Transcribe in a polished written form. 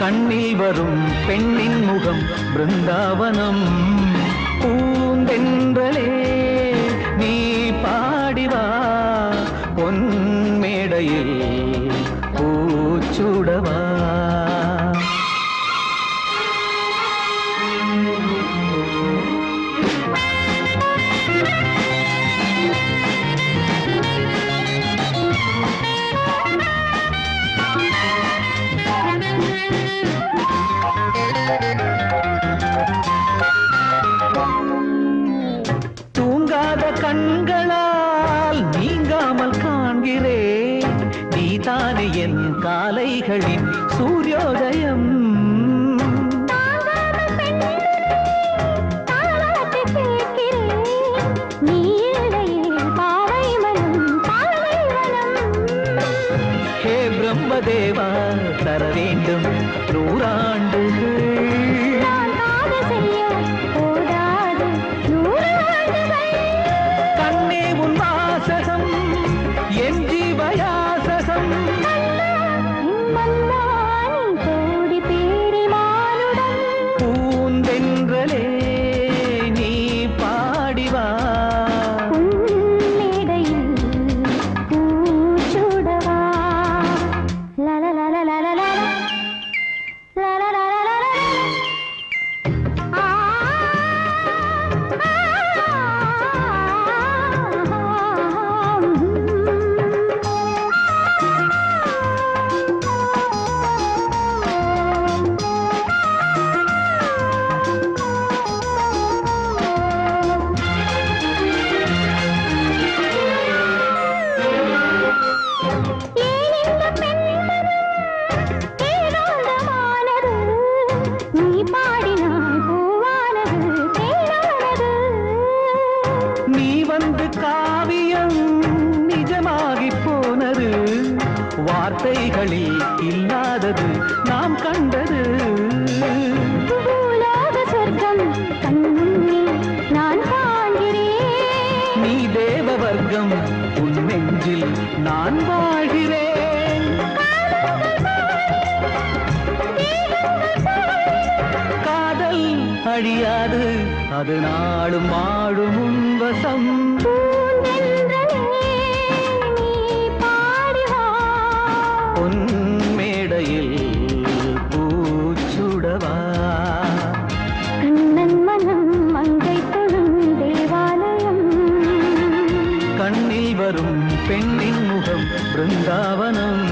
கண்ணில் வரும் பெண்ணின் முகம் பிருந்தாவனம். பூந்தென்றலே நீ பாடிவா பொன் மேடையில் பூச்சுடவா. தூங்காத கண்களால் நீங்காமல் காண்கிறேன், நீதானே என் காலைகளின் சூரியோதயம். ஹே பிரம்மதேவா தர வேண்டும் 100 ஆண்டுகள். கண்ணே உன் வாசகம் என் ஜீவயாசகம். பூந்தென்றலே நீ பாடிவா காவியம் நிஜமாகி போனது, வார்த்தைகளில் இல்லாதது நாம் கண்டது. சொர்க்கம் நான் காண்கிறேன், நீ தேவ வர்க்கம் உன் நெஞ்சில் நான் வாழ்கிறேன். காதல் அழியாது அது நாளும் ஆடும் உன்வசம். பொன் மேடையில் பூச்சுடவா. கண்ணன் மனம் மங்கை தொழும் தேவாலயம். கண்ணில் வரும் பெண்ணின் முகம் பிருந்தாவனம்.